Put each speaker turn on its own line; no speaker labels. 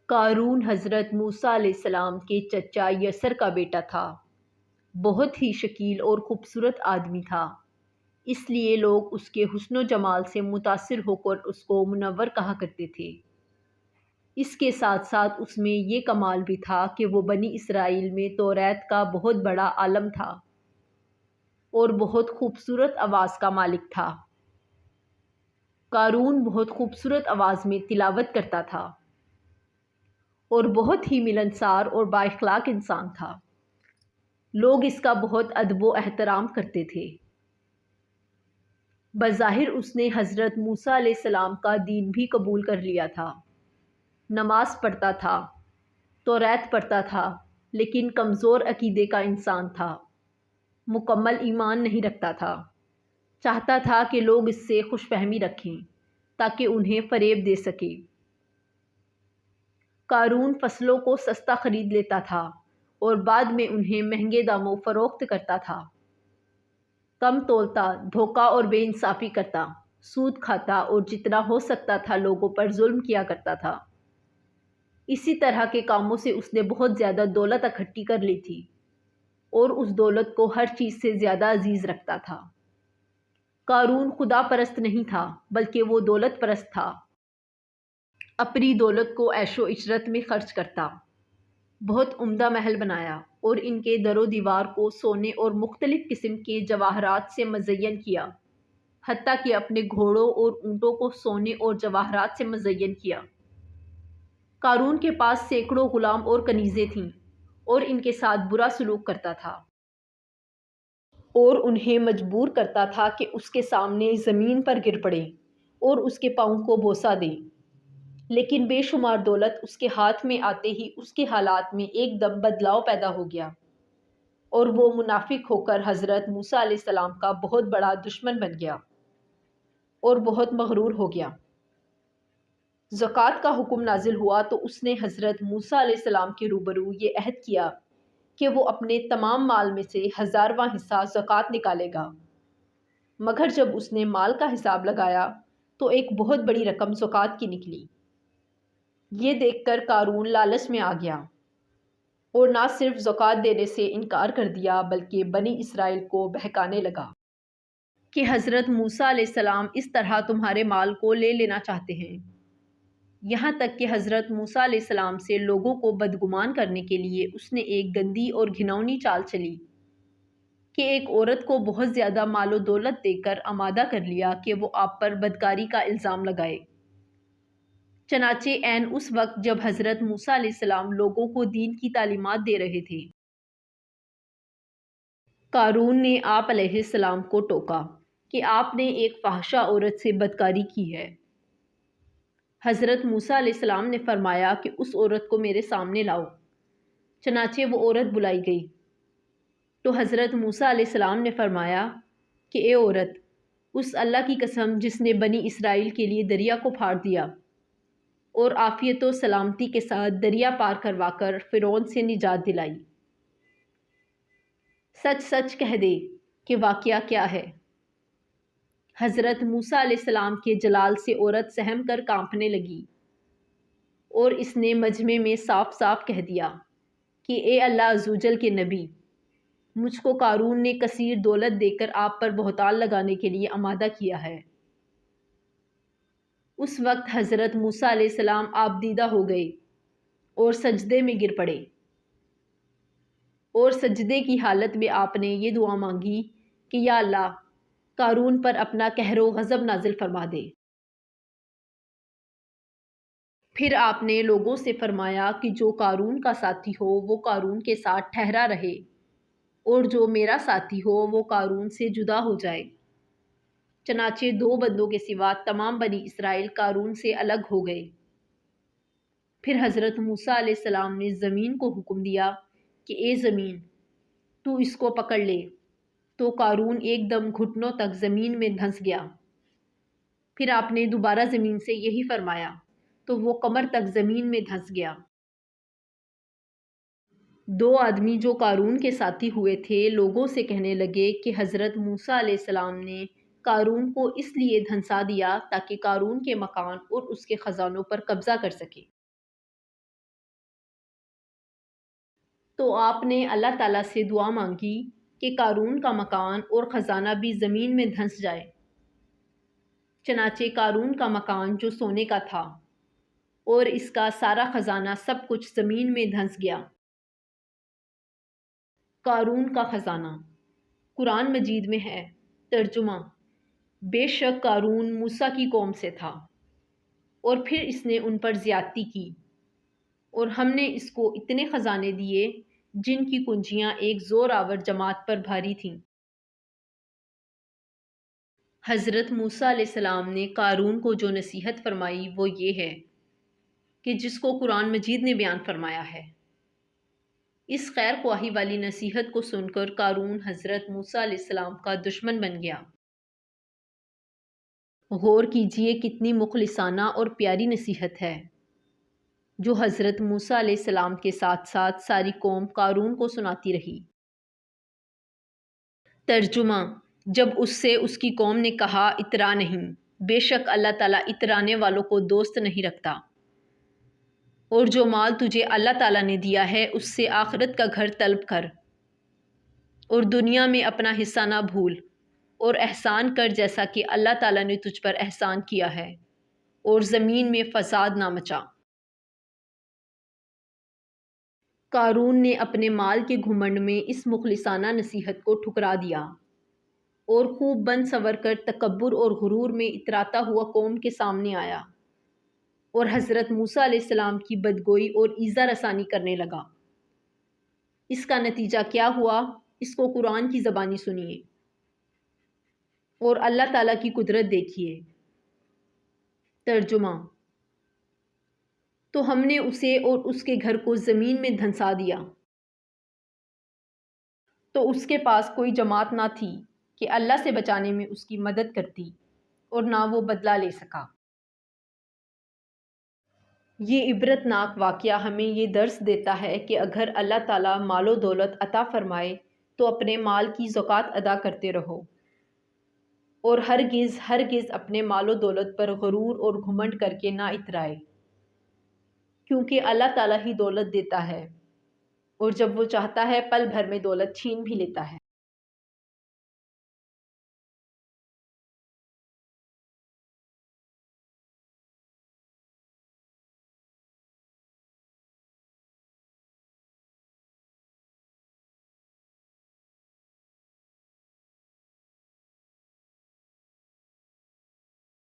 قارون حضرت موسیٰ علیہ السلام کے چچا یسر کا بیٹا تھا۔ بہت ہی شکیل اور خوبصورت آدمی تھا، اس لیے لوگ اس کے حسن و جمال سے متاثر ہو کر اس کو منور کہا کرتے تھے۔ اس کے ساتھ ساتھ اس میں یہ کمال بھی تھا کہ وہ بنی اسرائیل میں توریت کا بہت بڑا عالم تھا اور بہت خوبصورت آواز کا مالک تھا۔ قارون بہت خوبصورت آواز میں تلاوت کرتا تھا اور بہت ہی ملنسار اور بااخلاق انسان تھا۔ لوگ اس کا بہت ادب و احترام کرتے تھے۔ بظاہر اس نے حضرت موسیٰ علیہ السلام کا دین بھی قبول کر لیا تھا، نماز پڑھتا تھا، توریت پڑھتا تھا، لیکن کمزور عقیدے کا انسان تھا، مکمل ایمان نہیں رکھتا تھا۔ چاہتا تھا کہ لوگ اس سے خوش فہمی رکھیں تاکہ انہیں فریب دے سکے۔ قارون فصلوں کو سستا خرید لیتا تھا اور بعد میں انہیں مہنگے داموں فروخت کرتا تھا۔ کم تولتا، دھوکہ اور بے انصافی کرتا، سود کھاتا اور جتنا ہو سکتا تھا لوگوں پر ظلم کیا کرتا تھا۔ اسی طرح کے کاموں سے اس نے بہت زیادہ دولت اکٹھی کر لی تھی اور اس دولت کو ہر چیز سے زیادہ عزیز رکھتا تھا۔ قارون خدا پرست نہیں تھا بلکہ وہ دولت پرست تھا۔ اپنی دولت کو عیش و عشرت میں خرچ کرتا، بہت عمدہ محل بنایا اور ان کے در و دیوار کو سونے اور مختلف قسم کے جواہرات سے مزین کیا، حتیٰ کہ اپنے گھوڑوں اور اونٹوں کو سونے اور جواہرات سے مزین کیا۔ قارون کے پاس سینکڑوں غلام اور کنیزیں تھیں اور ان کے ساتھ برا سلوک کرتا تھا اور انہیں مجبور کرتا تھا کہ اس کے سامنے زمین پر گر پڑیں اور اس کے پاؤں کو بوسہ دیں۔ لیکن بے شمار دولت اس کے ہاتھ میں آتے ہی اس کے حالات میں ایک دم بدلاؤ پیدا ہو گیا اور وہ منافق ہو کر حضرت موسیٰ علیہ السلام کا بہت بڑا دشمن بن گیا اور بہت مغرور ہو گیا۔ زکوٰۃ کا حکم نازل ہوا تو اس نے حضرت موسیٰ علیہ السلام کے روبرو یہ عہد کیا کہ وہ اپنے تمام مال میں سے 1000واں حصہ زکوٰۃ نکالے گا، مگر جب اس نے مال کا حساب لگایا تو ایک بہت بڑی رقم زکوٰۃ کی نکلی۔ یہ دیکھ کر قارون لالچ میں آ گیا اور نہ صرف زکوٰۃ دینے سے انکار کر دیا بلکہ بنی اسرائیل کو بہکانے لگا کہ حضرت موسیٰ علیہ السلام اس طرح تمہارے مال کو لے لینا چاہتے ہیں۔ یہاں تک کہ حضرت موسیٰ علیہ السلام سے لوگوں کو بدگمان کرنے کے لیے اس نے ایک گندی اور گھناؤنی چال چلی کہ ایک عورت کو بہت زیادہ مال و دولت دے کر آمادہ کر لیا کہ وہ آپ پر بدکاری کا الزام لگائے۔ چنانچہ عین اس وقت جب حضرت موسیٰ علیہ السلام لوگوں کو دین کی تعلیمات دے رہے تھے، قارون نے آپ علیہ السلام کو ٹوکا کہ آپ نے ایک فاحشہ عورت سے بدکاری کی ہے۔ حضرت موسیٰ علیہ السلام نے فرمایا کہ اس عورت کو میرے سامنے لاؤ۔ چنانچہ وہ عورت بلائی گئی تو حضرت موسیٰ علیہ السلام نے فرمایا کہ اے عورت، اس اللہ کی قسم جس نے بنی اسرائیل کے لیے دریا کو پھاڑ دیا اور عافیت و سلامتی کے ساتھ دریا پار کروا کر فرعون سے نجات دلائی، سچ سچ کہہ دے کہ واقعہ کیا ہے۔ حضرت موسیٰ علیہ السلام کے جلال سے عورت سہم کر کانپنے لگی اور اس نے مجمع میں صاف صاف کہہ دیا کہ اے اللہ عزوجل کے نبی، مجھ کو قارون نے کثیر دولت دے کر آپ پر بہتان لگانے کے لیے آمادہ کیا ہے۔ اس وقت حضرت موسیٰ علیہ السلام آپ دیدہ ہو گئے اور سجدے میں گر پڑے اور سجدے کی حالت میں آپ نے یہ دعا مانگی کہ یا اللہ، قارون پر اپنا قہر و غضب نازل فرما دے۔ پھر آپ نے لوگوں سے فرمایا کہ جو قارون کا ساتھی ہو وہ قارون کے ساتھ ٹھہرا رہے اور جو میرا ساتھی ہو وہ قارون سے جدا ہو جائے۔ چنانچہ 2 بندوں کے سوا تمام بنی اسرائیل قارون سے الگ ہو گئے۔ پھر حضرت موسیٰ علیہ السلام نے زمین کو حکم دیا کہ اے زمین، تو اس کو پکڑ لے، تو قارون ایک دم گھٹنوں تک زمین میں دھنس گیا۔ پھر آپ نے دوبارہ زمین سے یہی فرمایا تو وہ کمر تک زمین میں دھنس گیا۔ 2 آدمی جو قارون کے ساتھی ہوئے تھے لوگوں سے کہنے لگے کہ حضرت موسیٰ علیہ السلام نے قارون کو اس لیے دھنسا دیا تاکہ قارون کے مکان اور اس کے خزانوں پر قبضہ کر سکے۔ تو آپ نے اللہ تعالیٰ سے دعا مانگی کہ قارون کا مکان اور خزانہ بھی زمین میں دھنس جائے۔ چنانچہ قارون کا مکان جو سونے کا تھا اور اس کا سارا خزانہ سب کچھ زمین میں دھنس گیا۔ قارون کا خزانہ قرآن مجید میں ہے۔ ترجمہ: بے شک قارون موسیٰ کی قوم سے تھا اور پھر اس نے ان پر زیادتی کی، اور ہم نے اس کو اتنے خزانے دیے جن کی کنجیاں ایک زور آور جماعت پر بھاری تھیں۔ حضرت موسیٰ علیہ السلام نے قارون کو جو نصیحت فرمائی وہ یہ ہے کہ جس کو قرآن مجید نے بیان فرمایا ہے۔ اس خیر خواہی والی نصیحت کو سن کر قارون حضرت موسیٰ علیہ السلام کا دشمن بن گیا۔ غور کیجئے کتنی مخلصانہ اور پیاری نصیحت ہے جو حضرت موسیٰ علیہ السلام کے ساتھ ساتھ ساری قوم قارون کو سناتی رہی۔ ترجمہ: جب اس سے اس کی قوم نے کہا اترا نہیں، بے شک اللہ تعالیٰ اترانے والوں کو دوست نہیں رکھتا، اور جو مال تجھے اللہ تعالیٰ نے دیا ہے اس سے آخرت کا گھر طلب کر، اور دنیا میں اپنا حصہ نہ بھول، اور احسان کر جیسا کہ اللہ تعالیٰ نے تجھ پر احسان کیا ہے، اور زمین میں فساد نہ مچا۔ قارون نے اپنے مال کے گھمنڈ میں اس مخلصانہ نصیحت کو ٹھکرا دیا اور خوب بن سور کر تکبر اور غرور میں اتراتا ہوا قوم کے سامنے آیا اور حضرت موسیٰ علیہ السلام کی بدگوئی اور ایذا رسانی کرنے لگا۔ اس کا نتیجہ کیا ہوا، اس کو قرآن کی زبانی سنیے اور اللہ تعالیٰ کی قدرت دیکھیے۔ ترجمہ: تو ہم نے اسے اور اس کے گھر کو زمین میں دھنسا دیا، تو اس کے پاس کوئی جماعت نہ تھی کہ اللہ سے بچانے میں اس کی مدد کرتی، اور نہ وہ بدلہ لے سکا۔ یہ عبرتناک واقعہ ہمیں یہ درس دیتا ہے کہ اگر اللہ تعالیٰ مال و دولت عطا فرمائے تو اپنے مال کی زکوٰۃ ادا کرتے رہو، اور ہرگز اپنے مال و دولت پر غرور اور گھمنڈ کر کے نہ اترائے، کیونکہ اللہ تعالیٰ ہی دولت دیتا ہے، اور جب وہ چاہتا ہے پل بھر میں دولت چھین بھی لیتا ہے۔